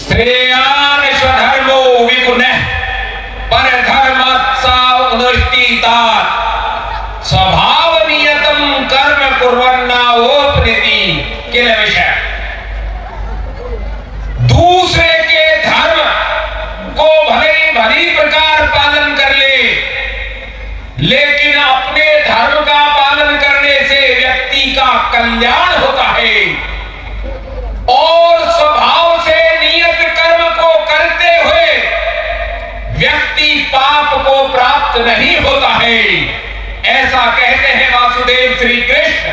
श्रेयान स्वधर्मो विगुणः परधर्मोत्साहनुष्ठितात् स्वभावनियतं कर्म कुर्वन्नावोपनिति किल विषय। दूसरे के धर्म को भली प्रकार पालन कर ले, लेकिन अपने धर्म का पालन करने से व्यक्ति का कल्याण होता है और स्वभाव से नियत कर्म को करते हुए व्यक्ति पाप को प्राप्त नहीं होता है। ऐसा कहते हैं वासुदेव श्री कृष्ण।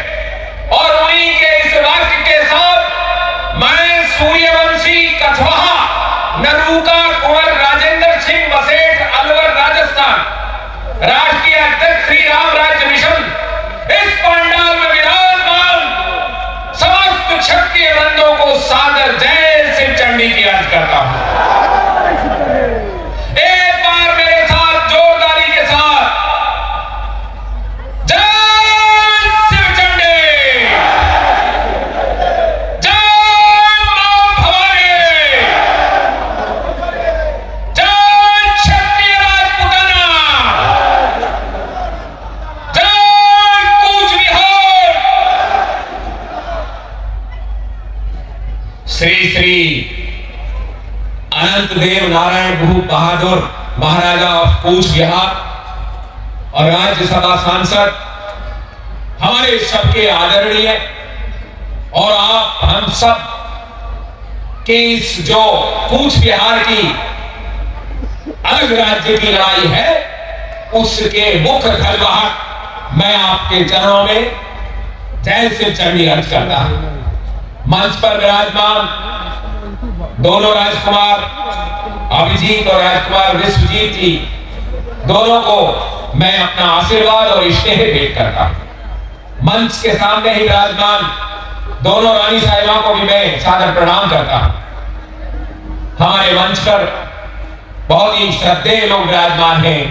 और उन्हीं के इस वाक्य के साथ मैं सूर्यवंशी कछवाहा नरूका कुंवर राजेंद्र सिंह बसेठ अलवर राजस्थान राष्ट्रीय अध्यक्ष श्री राम राज्य मिशन इस पंडाल में विराजमान समस्त क्षत्रिय बंधुओं को सादर जय शिव चंडी की अर्ज करता हूं। एक बार मेरे साथ जोरदारी के साथ जय शिव चंडी, जय मां भवानी, जय क्षत्रिय राजपुताना, जय कूच बिहार। श्री श्री अनंत देव नारायण भूप बहादुर महाराजा ऑफ कूच बिहार और राज्यसभा सांसद हमारे सबके आदरणीय और आप हम सब के इस जो कूच बिहार की अलग राज्य की लड़ाई है उसके मुख्य ध्वजवाहक मैं आपके चरणों में जय शिव चंडी अर्ज करता हूं। मंच पर विराजमान दोनों राजकुमार अभिजीत और राजकुमार विश्वजीत जी दोनों को मैं अपना आशीर्वाद और स्नेह भेंट करता हूं। मंच के सामने ही विराजमान दोनों रानी साहिबा को भी मैं सादर प्रणाम करता हूं। हमारे मंच पर बहुत ही श्रद्धेय लोग विराजमान हैं।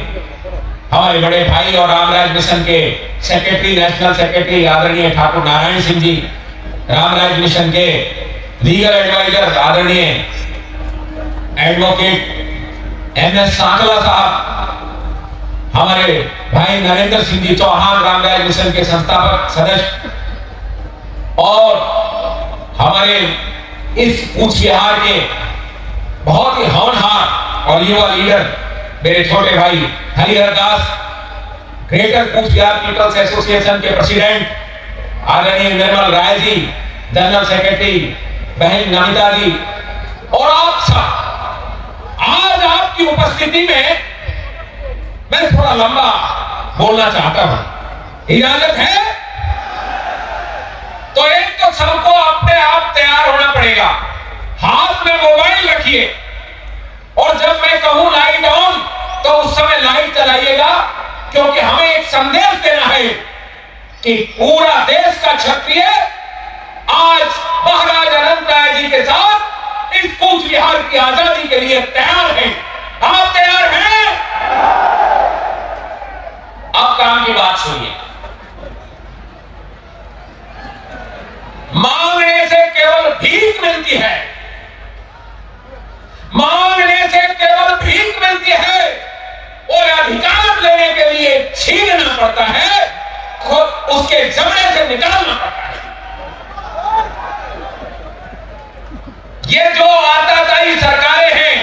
हमारे बड़े भाई और रामराज मिशन के सेक्रेटरी, नेशनल सेक्रेटरी आदरणीय ठाकुर नारायण सिंह जी, रामराज मिशन के लीगल एडवाइजर आदरणीय एडवोकेट MS सांगला साहब, हमारे भाई नरेंद्र सिंह जी चौहान रामराज मिशन के संस्थापक सदस्य और हमारे इस कूच बिहार के बहुत ही होनहार और युवा लीडर मेरे छोटे भाई Harihar Das, greater Cooch Behar peoples association के प्रेसिडेंट आदरणीय निर्मल राय जी, जनरल सेक्रेटरी बहन नमिता जी और आप सब। आज आपकी उपस्थिति में मैं थोड़ा लंबा बोलना चाहता हूं, इजाजत है? तो एक तो सबको अपने आप तैयार होना पड़ेगा, हाथ में मोबाइल रखिए और जब मैं कहूं लाइट ऑन तो उस समय लाइट चलाइएगा, क्योंकि हमें एक संदेश देना है कि पूरा देश का क्षत्रिय आज महाराज अनंत राय जी के साथ इस कूच बिहार की आजादी के लिए तैयार है। आप तैयार हैं? अब काम की बात सुनिए। मांगने से केवल भीख मिलती है, मांगने से केवल भीख मिलती है और अधिकार लेने के लिए छीनना पड़ता है, खुद उसके जबड़े से निकालना पड़ता है। ये जो आताताई सरकारें हैं,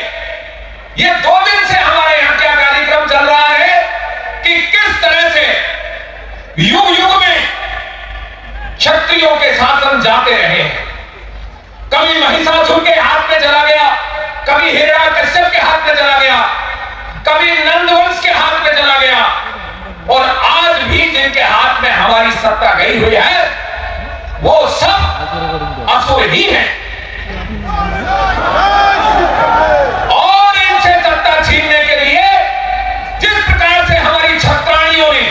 ये 2 दिन से हमारे यहां क्या कार्यक्रम चल रहा है कि किस तरह से युग युग में क्षत्रियों के शासन जाते रहे। कभी महिषासुर के हाथ में चला गया, कभी हिरण्यकश्यप के हाथ में चला गया, कभी नंदवंश के हाथ में चला गया और आज भी जिनके हाथ में हमारी सत्ता गई हुई है वो सब असुर ही हैं। और इनसे सत्ता छीनने के लिए जिस प्रकार से हमारी छत्राणियों ने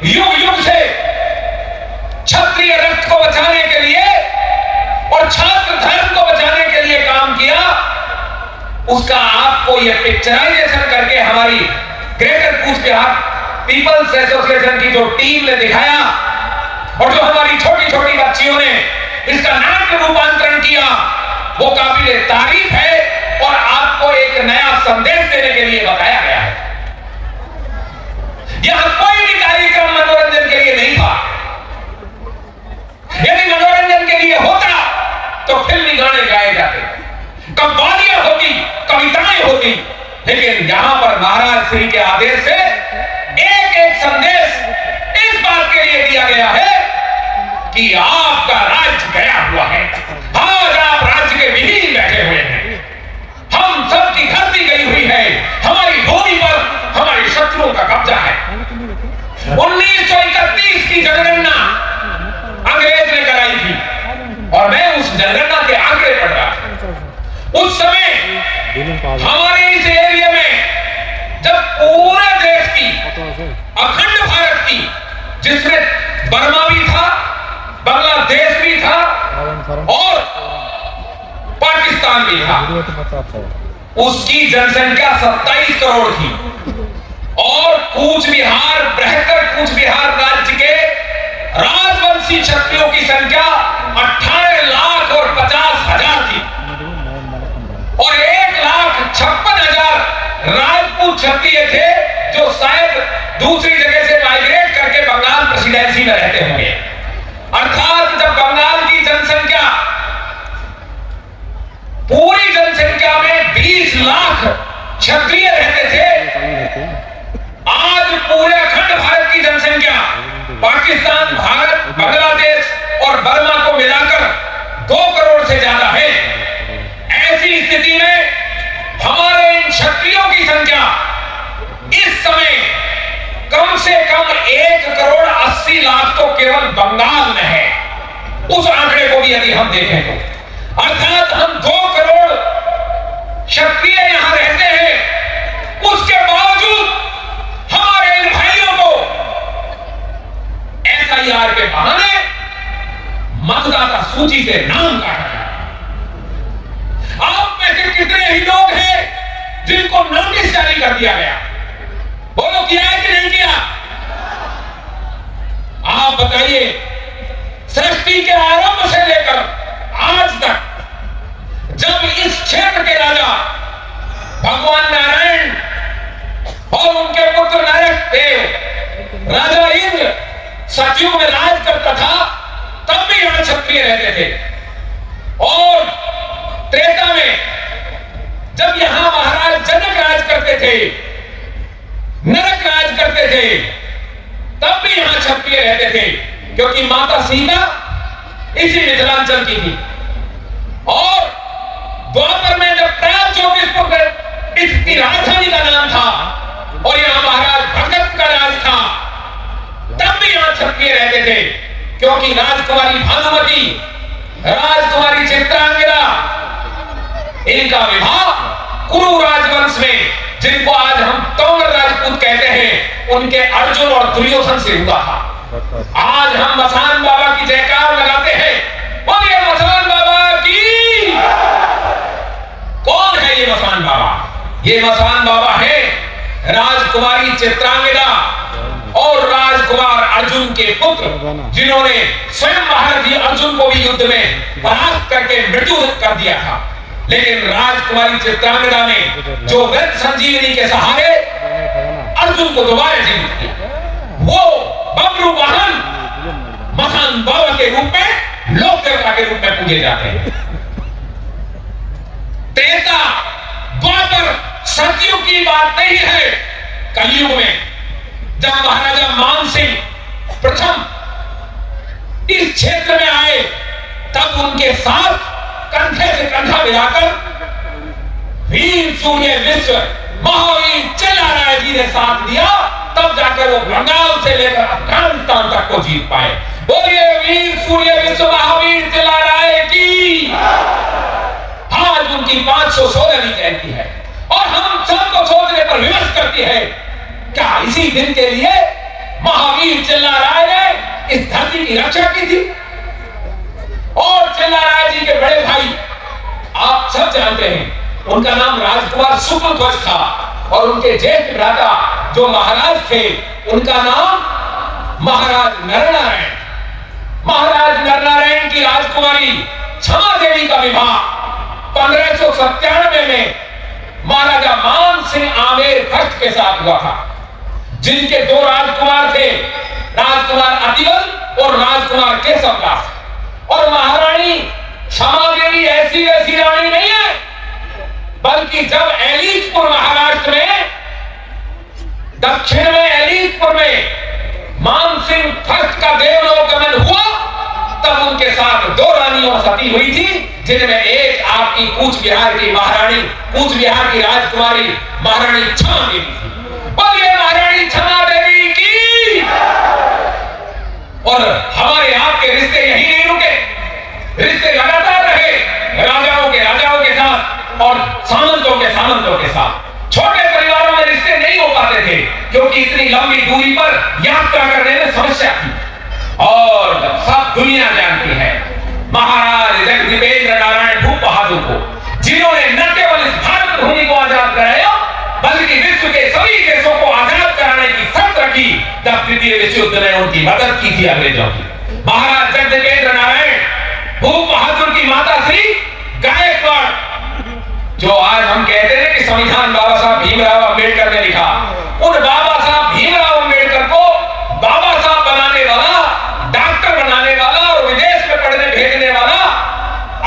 युग युग से क्षत्रिय रक्त को बचाने के लिए और छात्र धर्म को बचाने के लिए काम किया, उसका आपको यह पिक्चराइजेशन करके हमारी greater Cooch Behar peoples association की जो टीम ने दिखाया और जो हमारी छोटी बच्चियों ने इसका नाट्य रूपांतरण किया, वो काबिले तारीफ है। संदेश देने के लिए बताया गया है। यहां कोई भी कार्यक्रम मनोरंजन के लिए नहीं था। यदि मनोरंजन के लिए होता तो फिल्मी गाने गाए जाते, कव्वालियां होती, कविताएं होती, लेकिन यहां पर महाराज श्री के आदेश से एक एक संदेश इस बात के लिए दिया गया है कि आपका राज्य गया हुआ है, आज आप राज्य के विहीन बैठे हुए हैं, हम सबकी धरती गई हुई है, हमारी भूमि पर हमारे शत्रुओं का कब्जा है। 1931 की जनगणना अंग्रेज ने कराई थी और मैं उस जनगणना के आंकड़े पढ़ रहा था। उस समय हमारे इस एरिया में जब पूरे देश की, अखंड भारत की, जिसमें बर्मा भी था, बांग्लादेश भी था और पाकिस्तान भी था, उसकी जनसंख्या 27 करोड़ थी और कूच बिहार, बृहत्तर कूच बिहार राज्य के राजवंशी क्षत्रियों की संख्या 18,50,000 थी और 1,56,000 राजपूत क्षत्रिय थे जो शायद दूसरी जगह से माइग्रेट करके बंगाल प्रेसिडेंसी में रहते होंगे। अर्थात जब बंगाल की जनसंख्या, पूरी जनसंख्या में 20 लाख क्षत्रिय रहते थे, आज पूरे अखंड भारत की जनसंख्या पाकिस्तान, भारत, बांग्लादेश और बर्मा को मिलाकर 2 करोड़ से ज्यादा है। ऐसी स्थिति में हमारे इन क्षत्रियों की संख्या इस समय कम से कम 1,80,00,000 तो केवल बंगाल में है। उस आंकड़े को भी यदि हम देखें तो अर्थात हम 2 करोड़ क्षत्रिय यहां रहते हैं, उसके बावजूद हमारे इन भाइयों को SIR के बहाने मतदाता सूची से नाम काटा गया। आप में से कितने ही लोग हैं जिनको नोटिस जारी कर दिया गया? बोलो, किया है कि नहीं किया? आप बताइए, सृष्टि के आरंभ से लेकर आज तक जब इस क्षेत्र के राजा भगवान नारायण और उनके पुत्र नारद देव, राजा इंद्र सतयुग में राज करता था, तब भी यहां क्षत्रिय रहते थे और त्रेता में जब यहां महाराज जनक राज करते थे, नरक राज करते थे, तब भी यहां क्षत्रिय रहते थे, क्योंकि माता सीता इसी मिथिलांचल की थी। और द्वापर में जब प्राग ज्योतिषपुर इसकी राजधानी का नाम था और यहां महाराज भगत का राज था, तब भी यहां क्षत्रिय रहते थे, क्योंकि राजकुमारी भानुमति, राजकुमारी चित्रांगदा, इनका विवाह कुरु राजवंश में, जिनको आज हम तोमर राजपूत कहते हैं, उनके अर्जुन और दुर्योधन से हुआ था। आज हम मसान बाबा की जयकार लगाते हैं, बोलिए मसान बाबा की। कौन है ये मसान बाबा? ये मसान बाबा है राजकुमारी चित्रांगदा और राजकुमार अर्जुन के पुत्र, जिन्होंने स्वयं महारथी अर्जुन को भी युद्ध में परास्त करके मृत्यु कर दिया था। लेकिन राजकुमारी चित्रांगदा ने जो वेद संजीवनी के सहारे अर्जुन को दोबारा जीवित किया, वो बब्रू वाहन मसान बाबा के रूप में, लोक देवता के रूप में पूजे जाते हैं। त्रेता, द्वापर, सतयुग की बात नहीं है। कलयुग में जब महाराजा मानसिंह प्रथम इस क्षेत्र में आए, तब उनके साथ कंधे से कंधा मिलाकर वीर सूर्य विश्व महावीर चिल्लाराय जी ने साथ दिया, तब जाकर वो बंगाल से लेकर अफगानिस्तान तक को जीत पाए। बोलिए वीर सूर्य विश्व महावीर चिल्लाराय की। आज उनकी 516वीं जयंती है और हम सबको सोचने पर विवश करती है, क्या इसी दिन के लिए महावीर चिल्लाराय ने इस धरती की रक्षा की थी? और चिल्लाराय जी के बड़े भाई आप सब जानते हैं, उनका नाम राजकुमार शुक्लध्वज था और उनके ज्येष्ठ भ्राता जो महाराज थे, उनका नाम महाराज नरनारायण। महाराज नरनारायण की राजकुमारी क्षमा देवी का विवाह 1597 में महाराजा मान सिंह आमेर खर्च के साथ हुआ था, जिनके दो राजकुमार थे, राजकुमार अतिबल और राजकुमार केशवदास। और महारानी क्षमा देवी ऐसी वैसी रानी नहीं है, बल्कि जब एलीचपुर महाराष्ट्र में, दक्षिण में एलीचपुर में मानसिंह फर्स्ट का देवलोकगमन हुआ, तब उनके साथ दो रानियों सती हुई थी, जिनमें एक आपकी कूच बिहार की महारानी, कूच बिहार की राजकुमारी महारानी क्षमा देवी थी। और ये महारानी क्षमा देवी की, और हमारे आपके रिश्ते यही नहीं रुके, रिश्ते लगातार रहे राजाओं के साथ और सामंतों के साथ। छोटे परिवारों में रिश्ते नहीं हो पाते थे, क्योंकि इतनी लंबी दूरी पर यात्रा करने में समस्या थी। और सब दुनिया जानती है महाराज जगदीपेंद्र नारायण भूप बहादुर को, जिन्होंने न केवल इस भारत भूमि को आजाद कराया, बल्कि विश्व के सभी देशों को आजाद कराने की शर्त रखी, जब द्वितीय विश्व युद्ध में उनकी मदद की थी अंग्रेजों की। महाराज जगदीपेंद्र नारायण भूप बहादुर की माता श्री गायकवाड़, जो आज हम कहते हैं कि संविधान बाबा साहब भीमराव अंबेडकर ने लिखा, उन बाबा साहब भीमराव अंबेडकर को बाबा साहब बनाने वाला, डॉक्टर बनाने वाला और विदेश में पढ़ने भेजने वाला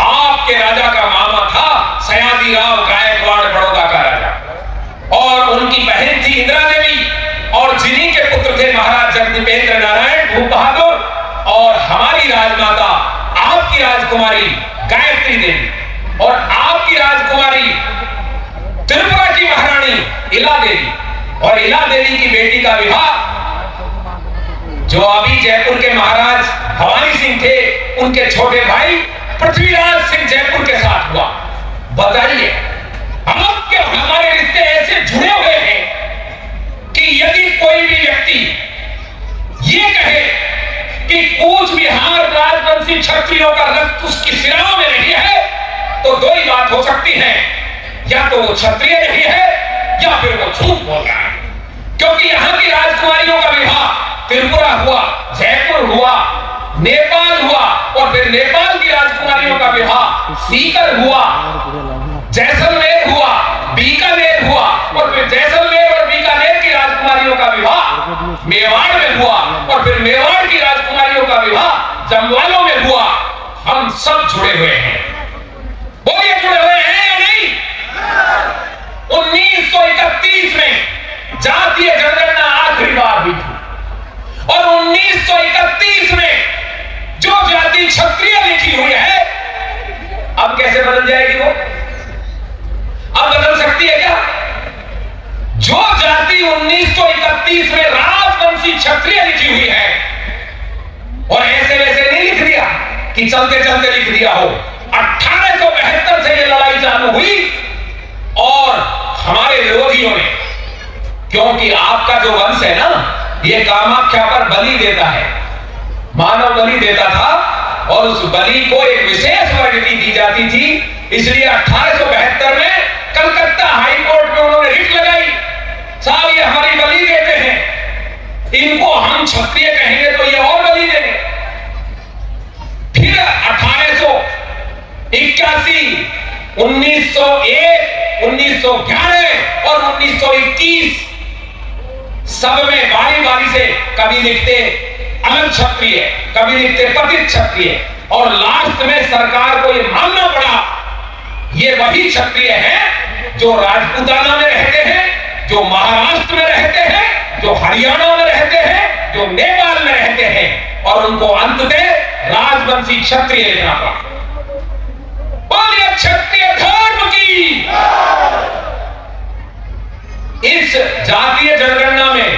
आपके राजा का मामा था, सयाजीराव गायकवाड़ बड़ौदा का राजा। और उनकी बहन थी इंदिरा देवी, और जिन्हीं के पुत्र थे महाराज जगदीपेंद्र नारायण भूप बहादुर, और हमारी राजमाता आपकी राजकुमारी गायत्री देवी, और आपकी राजकुमारी त्रिपुरा की महारानी इला देवी। और इला देवी की बेटी का विवाह, जो अभी जयपुर के महाराज भवानी सिंह थे, उनके छोटे भाई पृथ्वीराज सिंह जयपुर के साथ हुआ। बताइए, अब क्या हमारे रिश्ते ऐसे जुड़े हुए हैं कि यदि कोई भी व्यक्ति ये कहे कि कूच बिहार राजवंशी क्षत्रियों का रक्त उसकी सिराओं में नहीं है, तो दो ही बात हो सकती है, या तो वो क्षत्रिय नहीं है या फिर वो झूठ बोल रहा है। क्योंकि यहाँ की राजकुमारियों का विवाह त्रिपुरा हुआ, जयपुर हुआ, नेपाल हुआ, और फिर नेपाल की राजकुमारियों का विवाह सीकर हुआ, जैसलमेर हुआ, बीकानेर हुआ, और फिर जैसलमेर और बीकानेर की राजकुमारियों का विवाह मेवाड़ में हुआ, और फिर मेवाड़ की राजकुमारियों का विवाह जमवालों में हुआ। हम सब जुड़े हुए हैं, बोलिए जुड़े हुए हैं या नहीं? 1931 में जातीय जनगणना आखिरी बार हुई थी, और 1931 में जो जाति क्षत्रिय लिखी हुई है, अब कैसे बदल जाएगी वो? अब बदल सकती है क्या? जो जाति 1931 में राजवंशी क्षत्रिय लिखी हुई है, और ऐसे वैसे नहीं लिख दिया कि चलते चलते लिख दिया हो। 1872 से ये लड़ाई चालू हुई, और हमारे विरोधियों ने, क्योंकि आपका जो वंश है ना, ये कामाख्या पर बलि देता है, मानव बलि देता था, और उस बलि को एक विशेष वर्ग की दी जाती थी। इसलिए 1872 में कलकत्ता हाई कोर्ट में उन्होंने रिट लगाई, साहब ये हमारी बलि देते हैं, इनको हम क्षत्रिय कहेंगे तो ये और बलि देंगे। फिर 1881, 1901, 1911 और 1921 सब में बारी बारी से कभी लिखते अलग क्षत्रिय, कभी लिखते पतित क्षत्रिय, और लास्ट में सरकार को यह मानना पड़ा ये वही क्षत्रिय हैं जो राजपूताना में रहते हैं, जो महाराष्ट्र में रहते हैं, जो हरियाणा में रहते हैं, जो नेपाल में रहते हैं, और उनको अंततः राजवंशी क्षत्रिय लिखना पड़ा। बोलिए क्षत्रिय धर्म की। इस जातीय जनगणना में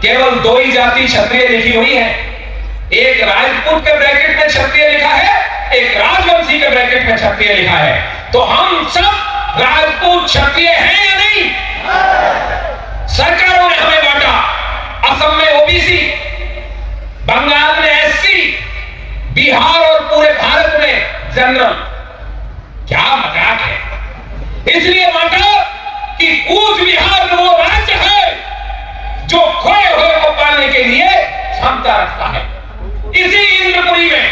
केवल दो ही जाति क्षत्रिय लिखी हुई है, एक राजपूत के ब्रैकेट में क्षत्रिय लिखा है, एक राजवंशी के ब्रैकेट में क्षत्रिय लिखा है। तो हम सब राजपूत क्षत्रिय हैं या नहीं? सरकारों ने हमें बांटा, असम में ओबीसी, बंगाल में एससी, बिहार और पूरे भारत में जनरल। क्या मजाक है? इसलिए बांटा कि कूच बिहार वो राज्य है जो खोए हुए को पाने के लिए क्षमता रखता है। इसी इंद्रपुरी में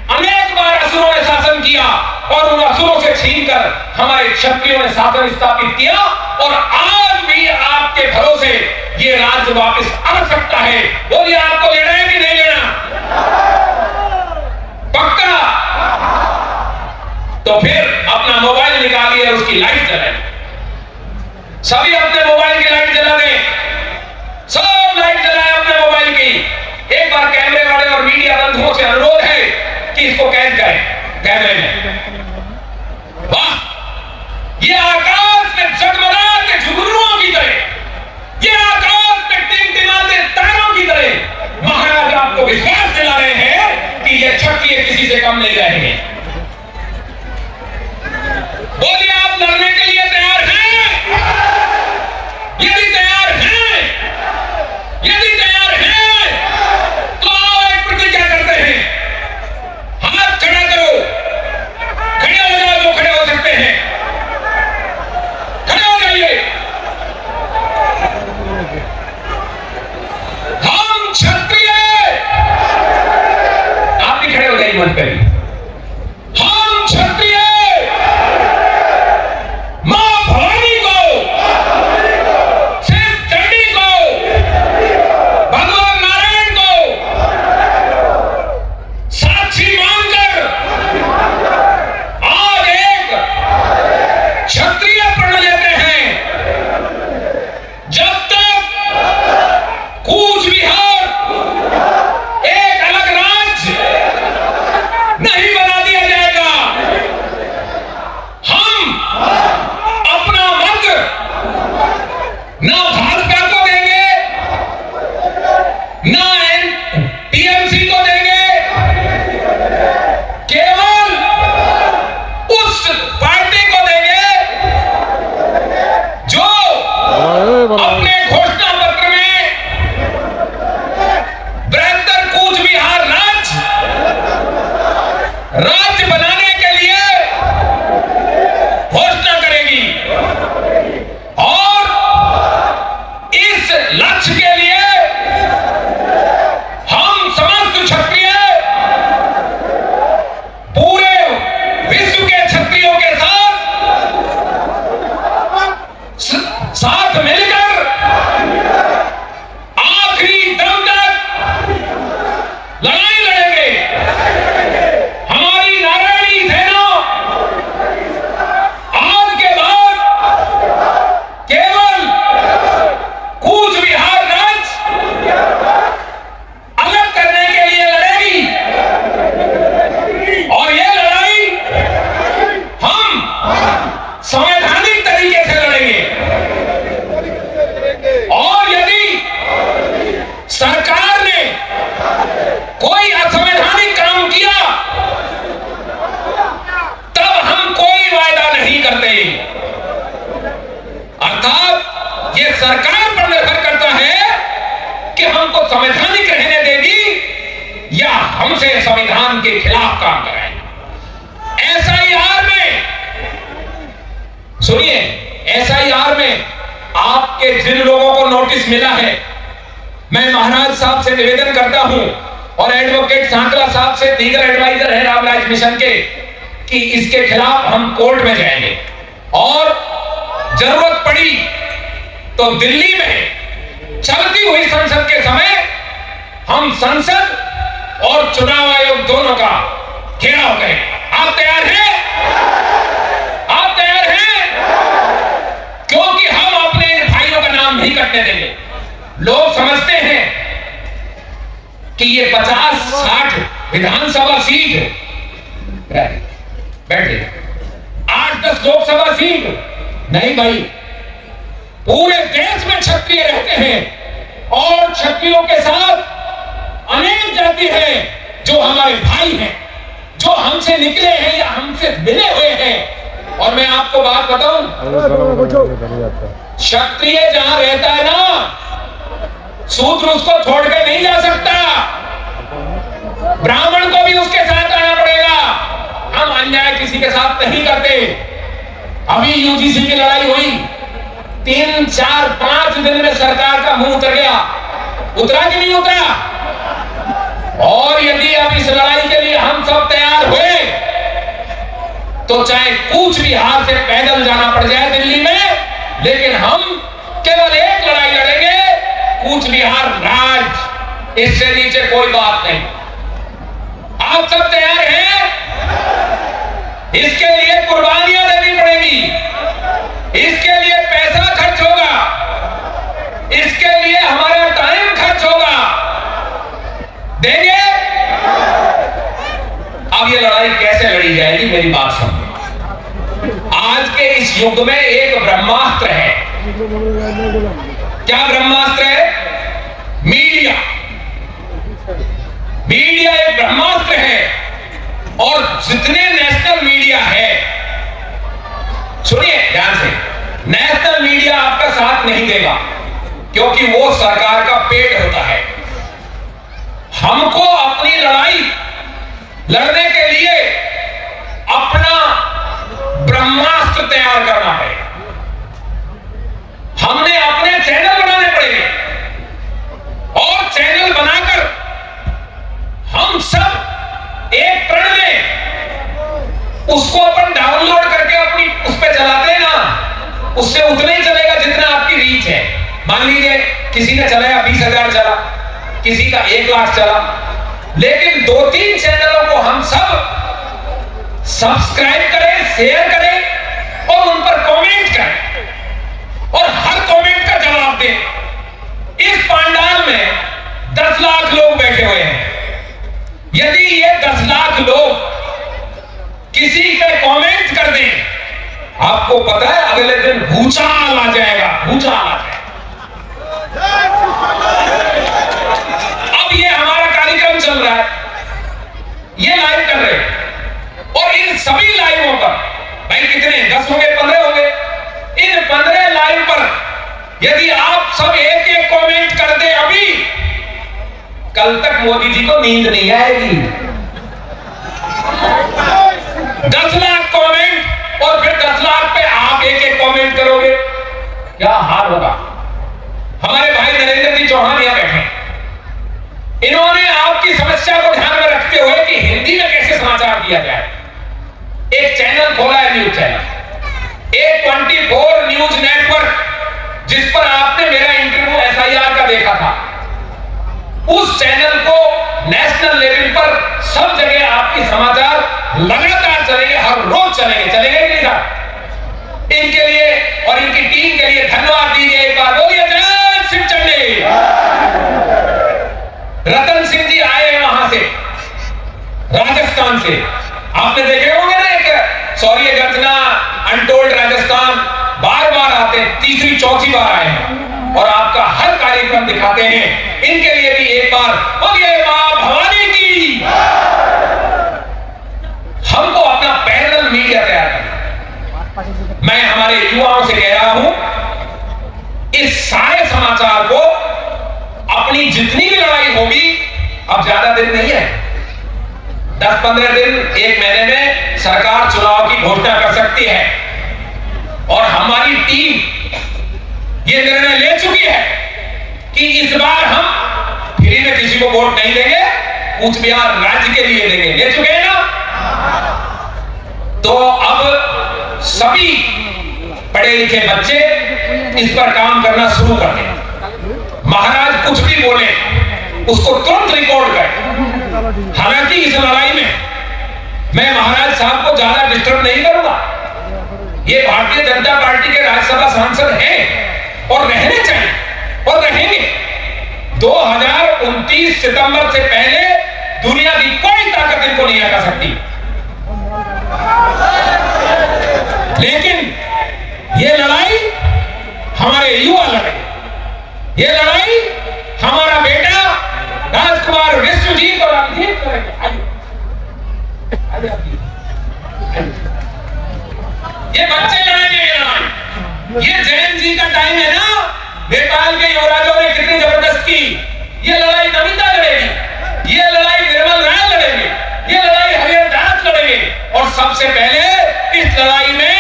अनेक बार असुरों ने शासन किया, और उन असुरों से छीनकर हमारे क्षत्रियों ने शासन स्थापित किया, और आज राज्य वापस आ सकता है। बोलिए, आपको लेना है कि नहीं लेना? पक्का? तो फिर अपना मोबाइल निकालिए और उसकी लाइट जलाइए। सभी अपने मोबाइल की लाइट जला दें। सब लाइट जलाएं अपने मोबाइल की। एक बार कैमरे वाले और मीडिया बंधुओं से अनुरोध है कि इसको कैद करें कैमरे में। वाह, ये आकाश में जगमगाते झुर्मुओं की तरह, ये आकाश में टिमटिमाते तारों की तरह महाराज आपको विश्वास दिला रहे हैं कि ये क्षत्रिय किसी से कम नहीं रहेंगे। बोलिए, आप लड़ने के लिए तैयार हैं? यदि तैयार हैं, यदि तैयार हैं तो आओ एक प्रतिज्ञा करते हैं। हाथ खड़ा करो, खड़े हो जाओ जो खड़े हो सकते हैं, खड़े हो जाइए। हम क्षत्रिय, आप भी खड़े हो जाइए, मत करिए। हम क्षत्रिय मां भवानी को, शिव चंडी को, भगवान नारायण को साक्षी मानकर आज एक क्षत्रिय प्रण लेते हैं। जब तक कूच बिहार एक अलग राज्य नहीं बना दिया जाएगा, हम अपना मत ना भाजपा को देंगे, ना टीएमसी को देंगे। केवल उस पार्टी को देंगे जो अपने घोषणा पत्र में बृहत्तर कूच बिहार राज्य बनाने के लिए घोषणा करेगी। और इस लक्ष्य के लिए हम समस्त क्षत्रिय पूरे विश्व के क्षत्रियों के साथ मिलकर आखिरी दम तक लड़ाई लड़ेंगे। हमारी नारायणी सेना आज के बाद केवल कूच बिहार राज्य अलग करने के लिए लड़ेगी। और ये लड़ाई हम संवैधानिक तरीके से लड़ेंगे। और यदि सरकार ने कोई असंवैधानिक काम किया तब हम कोई वायदा नहीं करते। अर्थात ये सरकार पर निर्भर करता है कि हमको संवैधानिक रहने देगी या हमसे संविधान के खिलाफ काम कराएगी। एसआईआर में सुनिए, एसआईआर में आपके जिन लोगों को नोटिस मिला है, मैं महाराज साहब से निवेदन करता हूं और एडवोकेट सांकला साहब से, दीगर एडवाइजर है रामराज मिशन के, कि इसके खिलाफ हम कोर्ट में जाएंगे और जरूरत पड़ी तो दिल्ली में चलती हुई संसद के समय हम संसद और चुनाव आयोग दोनों का घेराव करें। आप तैयार हैं? आप तैयार हैं? क्योंकि हम अपने भाइयों का नाम नहीं कटने देंगे। लोग समझते हैं कि ये 50-60 विधानसभा सीट, बैठे 8-10 लोकसभा सीट नहीं भाई, पूरे देश में क्षत्रिय रहते हैं और क्षत्रियों के साथ अनेक जाति है जो हमारे भाई हैं, जो हमसे निकले हैं या हमसे मिले हुए हैं। और मैं आपको बात बताऊं, क्षत्रिय जहां रहता है ना, शूद्र उसको छोड़ के नहीं जा सकता। ब्राह्मण को भी उसके साथ आना पड़ेगा। हम अन्याय किसी के साथ नहीं करते। अभी यूजीसी की लड़ाई हुई, 3, 4, 5 दिन में सरकार का मुंह उतर गया। उतरा कि नहीं उतरा? और यदि अब इस लड़ाई के लिए हम सब तैयार हुए तो चाहे कूच बिहार से पैदल जाना पड़ जाए दिल्ली में, लेकिन हम केवल एक लड़ाई लड़ेंगे बिहार राज, इससे नीचे कोई बात नहीं। आप सब तैयार हैं? इसके लिए कुर्बानियां देनी पड़ेगी, इसके लिए पैसा खर्च होगा, इसके लिए हमारा टाइम खर्च होगा। देंगे? अब ये लड़ाई कैसे लड़ी जाएगी, मेरी बात समझो। आज के इस युग में एक ब्रह्मास्त्र है। क्या ब्रह्मास्त्र है? मीडिया। मीडिया एक ब्रह्मास्त्र है और जितने नेशनल मीडिया है, सुनिए ध्यान से, नेशनल मीडिया आपका साथ नहीं देगा क्योंकि वो सरकार का पेट होता है। हमको अपनी लड़ाई लड़ने के लिए अपना ब्रह्मास्त्र तैयार करना है। हमने अपने चैनल बनाने पड़ेंगे और चैनल बनाकर हम सब एक प्रण में उसको अपन डाउनलोड करके अपनी उस पर चलाते हैं ना, उससे उतना ही चलेगा जितना आपकी रीच है। मान लीजिए किसी ने चलाया 20,000 चला, किसी का 1 लाख चला, लेकिन 2-3 चैनलों को हम सब सब्सक्राइब करें, शेयर करें और उन पर कमेंट करें और हर कमेंट का जवाब दें। इस पंडाल में 10 लाख लोग बैठे हुए हैं। यदि ये 10 लाख लोग किसी पे कमेंट कर दें, आपको पता है अगले दिन भूचाल आ जाएगा, भूचाल आ जाएगा। अब ये हमारा कार्यक्रम चल रहा है, ये लाइव कर रहे हैं और इन सभी लाइवों पर, भाई कितने 10 होंगे, 15 होंगे, इन 15 लाइव पर यदि आप सब एक-एक कमेंट कर दे, अभी कल तक मोदी जी को नींद नहीं आएगी। 10 लाख कमेंट और फिर 10 लाख पे आप एक-एक कमेंट करोगे, क्या हाल होगा। हमारे भाई नरेंद्र जी चौहान यहां बैठे, इन्होंने आपकी समस्या को ध्यान में रखते हुए कि हिंदी में कैसे समाचार दिया जाए, एक चैनल खोला है, news channel A24 news network, जिस पर आपने मेरा इंटरव्यू SIR का देखा था। उस चैनल को नेशनल लेवल पर सब जगह आपकी समाचार लगातार चलेंगे, हर रोज चलेंगे। चलेंगे नहीं साहब? इनके लिए और इनकी टीम के लिए धन्यवाद दीजिए एक बार, बोलिए जय शिव चंडी। रतन सिंह जी आए हैं वहां से, राजस्थान से, आपने देखे होंगे ना, एक सॉरी गर्जना अनटोल्ड राजस्थान, बार बार आते हैं, तीसरी चौथी बार आए हैं और आपका हर कार्यक्रम दिखाते हैं। इनके लिए भी एक बार बोलिए मां भवानी की। हमको अपना पैरेलल मीडिया तैयार करना। मैं हमारे युवाओं से कह रहा हूं, इस सारे समाचार को अपनी जितनी भी लड़ाई होगी, अब ज्यादा दिन नहीं है, 10-15 दिन, 1 महीने में सरकार चुनाव की घोषणा कर सकती है और हमारी टीम ये निर्णय ले चुकी है कि इस बार हम फ्री में किसी को वोट नहीं देंगे, कूच बिहार राज्य के लिए देंगे। ले चुके हैं ना? तो अब सभी पढ़े लिखे बच्चे इस पर काम करना शुरू कर दें। महाराज कुछ भी बोले उसको तुरंत रिकॉर्ड करें। हालांकि इस लड़ाई में मैं महाराज साहब को ज्यादा डिस्टर्ब नहीं करूंगा, ये भारतीय जनता पार्टी के राज्यसभा सांसद हैं और रहने चाहिए और रहेंगे। 2029 सितंबर से पहले दुनिया की कोई ताकत इनको नहीं हटा सकती। लेकिन ये लड़ाई हमारे युवा लड़ेंगे, ये लड़ाई हमारा बेटा राजकुमार विश्वजीत और अभिजीत करेंगे। ये बच्चे लड़ेंगे ये लड़ाई। ये जैन जी का टाइम है ना, नेपाल के युवराजों ने कितनी जबरदस्त की। ये लड़ाई नमिता लड़ेगी, ये लड़ाई निर्मल राय लड़ेंगे, ये लड़ाई हरिहर दास लड़ेंगे और सबसे पहले इस लड़ाई में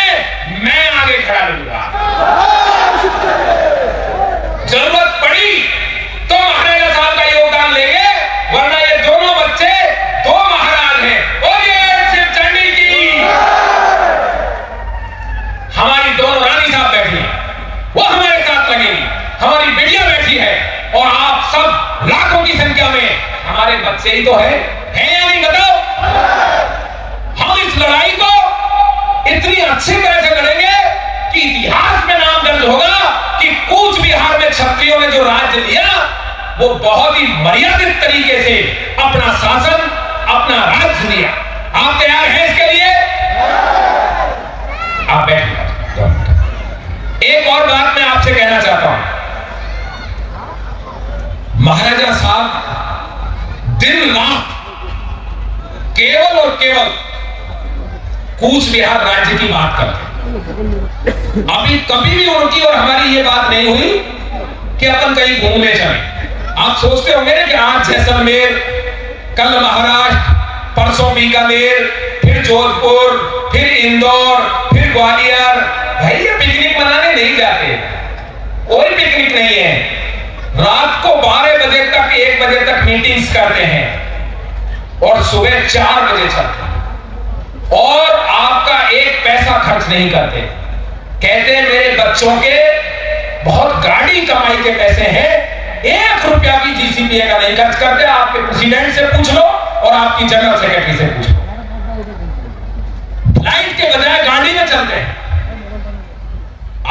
मैं आगे खड़ा रहूंगा। जरूरत पड़ी तो महाराजा साहब का योगदान लेंगे, वरना ये दोनों बच्चे 2 महाराज हैं। बोलिए शिव चंडी की। हमारी दोनों रानी साहब बैठी हैं, वो हमारे साथ लगेंगी, हमारी बेटियां बैठी है और आप बच्चे ही तो है या नहीं बताओ? हम इस लड़ाई को इतनी अच्छी तरह से लड़ेंगे कि इतिहास में नाम दर्ज होगा कि कूच बिहार में क्षत्रियों ने जो राज्य दिया वो बहुत ही मर्यादित तरीके से अपना शासन, अपना राज्य दिया। आप तैयार हैं इसके लिए? आप बैठिए। एक और बात मैं आपसे कहना चाहता हूं, महाराजा साहब दिन रात केवल और केवल कूच बिहार राज्य की बात करते हैं। अभी कभी भी उनकी और हमारी ये बात नहीं हुई कि अपन कहीं घूमने चले। आप सोचते होंगे कि आज जैसलमेर, कल महाराष्ट्र, परसों बीकानेर, फिर जोधपुर, फिर इंदौर, फिर ग्वालियर। भाई ये पिकनिक मनाने नहीं जाते, कोई पिकनिक नहीं है। रात को 12 बजे तक, 1 बजे तक मीटिंग्स करते हैं और सुबह 4 बजे चलते हैं और आपका 1 पैसा खर्च नहीं करते। कहते हैं मेरे बच्चों के बहुत गाड़ी कमाई के पैसे हैं, 1 रुपया भी जीसीपीए का नहीं खर्च करते। आपके प्रेसिडेंट से पूछ लो और आपकी जनरल सेक्रेटरी से पूछ लो, फ्लाइट के बजाय गाड़ी में चलते हैं।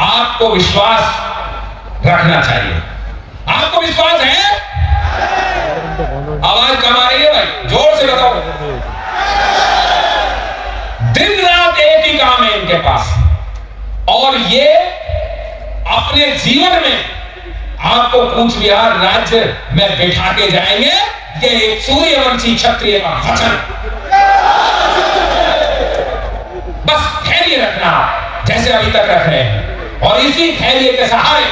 आपको विश्वास रखना चाहिए। आपको विश्वास है? आवाज कम आ रही है भाई, जोर से बताओ। दिन रात एक ही काम है इनके पास और ये अपने जीवन में आपको कूच बिहार राज्य में बैठा के जाएंगे। ये एक सूर्यवंशी क्षत्रिय का वचन। बस धैर्य रखना जैसे अभी तक रख रहे हैं और इसी धैर्य के सहारे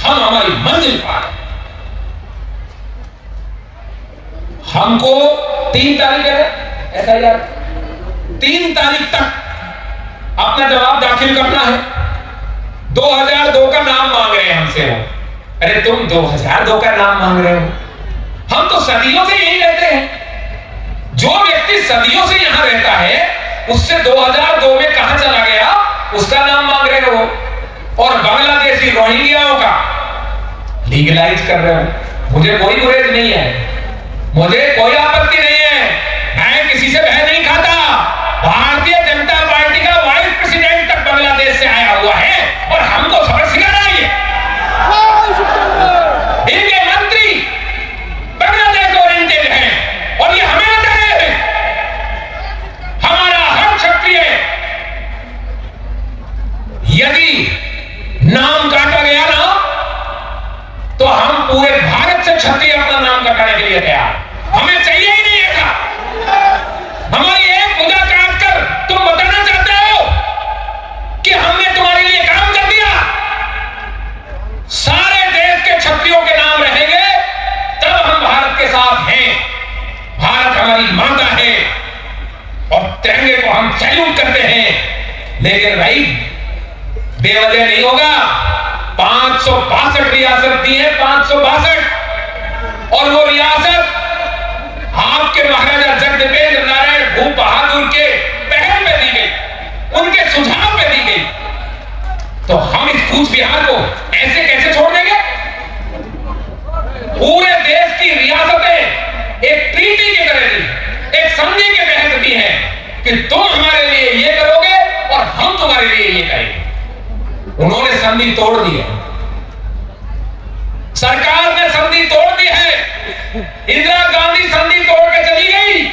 हम हमारी मंजिल पार। हमको 3 तारीख है ऐसा यार, 3 तारीख तक अपना जवाब दाखिल करना है। 2002 का नाम मांग रहे हैं हमसे वो। अरे तुम 2002 का नाम मांग रहे हो? हम तो सदियों से यही रहते हैं। जो व्यक्ति सदियों से यहां रहता है उससे 2002 में कहां चला गया उसका नाम मांग रहे हो और बांग्लादेशी रोहिंग्याओं का लीगलाइज कर रहे हो। मुझे कोई गुरेज नहीं है, मुझे कोई आपत्ति नहीं है, मैं किसी से बहस नहीं खाता। भारतीय जनता पार्टी का वाइस प्रेसिडेंट तक बांग्लादेश से आया हुआ है और हमको सबक सिखा रहा है। इनके मंत्री बांग्लादेश ओरिएंटेड हैं और ये हमें बता रहे हैं। हमारा हर क्षत्रिय यदि नाम काटा गया ना तो हम पूरे भारत से क्षत्रिय अपना नाम कटाने के लिए तैयार। हमें चाहिए ही नहीं ऐसा। हमारी एक भुजा काट कर तुम बताना चाहते हो कि हमने तुम्हारे लिए काम कर दिया। सारे देश के क्षत्रियों के नाम रहेंगे तब हम भारत के साथ हैं। भारत हमारी माता है और तिरंगे को हम सैल्यूट करते हैं। लेकिन भाई बेवजह नहीं होगा। 562 रियासत दी है, 562, और वो रियासत आपके महाराजा जगदेवेंद्र नारायण भूप बहादुर के पहल में दी गई, उनके सुझाव में दी गई। तो हम इस कूच बिहार को ऐसे कैसे छोड़ देंगे? पूरे देश की रियासतें एक ट्रीटी की तरह दी, एक संधि के तहत दी है कि तुम हमारे लिए ये करोगे और हम तुम्हारे लिए ये करेंगे। उन्होंने संधि तोड़ दी है, सरकार ने संधि तोड़ दी है। इंदिरा गांधी संधि तोड़ के चली गई,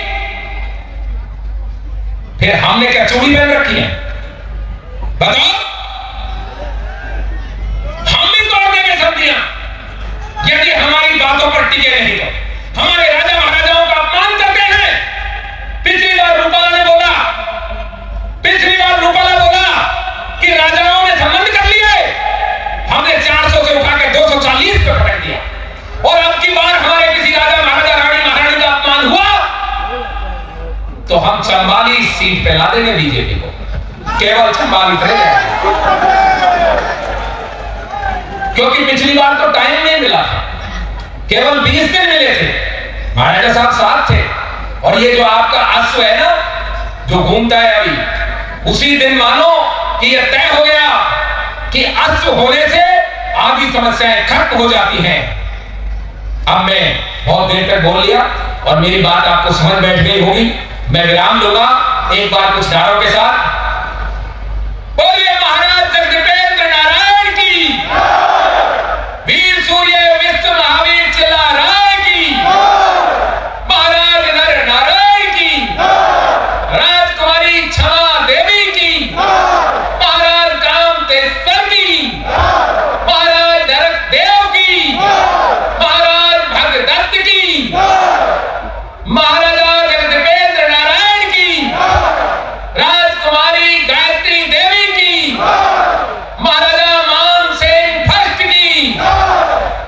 फिर हमने क्या चूड़ी पहन रखी है? बताओ। हम भी तोड़ देंगे संधियां यदि हमारी बातों पर टिके नहीं तो। हमारे राजा महाराजाओं का अपमान करते हैं। पिछली बार रूपाला ने बोला कि राजाओं ने संबंध कर लिए, हमने 400 से उठा के 240 पे पटक दिया। और अब की बार हमारे किसी राजा महाराजा रानी महारानी का अपमान हुआ तो हम चंबाली सीट पे ला देंगे बीजेपी को। केवल चंबाली क्योंकि पिछली बार तो टाइम नहीं मिला था, केवल 20 दिन मिले थे। महाराजा साहब साथ थे और ये जो आपका अश्व है ना जो घूमता है अभी, उसी दिन मानो कि यह तय हो गया कि अश्व होने से आदि समस्याएं खत्म हो जाती हैं। अब मैं बहुत देर तक बोल लिया और मेरी बात आपको समझ बैठ गई होगी। मैं विराम लूंगा एक बार कुछ नारों के साथ। बोलिए महाराज जगदीपेंद्र नारायण की, वीर सूर्य विश्व महावीर चिल्ला राय की, महाराज नर नारायण की, राजकुमारी क्षमा देवी की, महाराज कामतेश्वर की, महाराज नरक देव की, महाराज भगदत्त की, महाराजा जगदीपेंद्र नारायण की, राजकुमारी गायत्री देवी की, महाराजा मानसेन फर्स्ट की,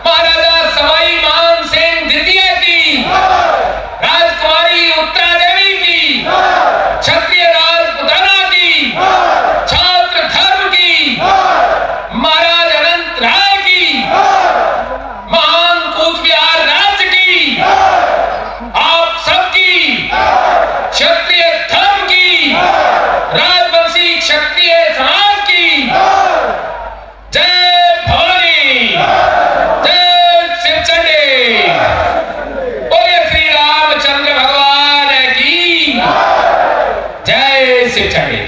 महाराजा सवाई मानसेन द्वितीय की, राजकुमारी उत्तरा देवी की, क्षत्रिय राजपुताना की, छात्र धर्म की, महाराज अनंत राय की, महान कूच बिहार राज्य की, आप सबकी क्षत्रिय धर्म की, राजवंशी क्षत्रिय समाज की जय भवानी, जय शिवचंडी। बोले श्री रामचंद्र भगवान की जय शिवचंडी।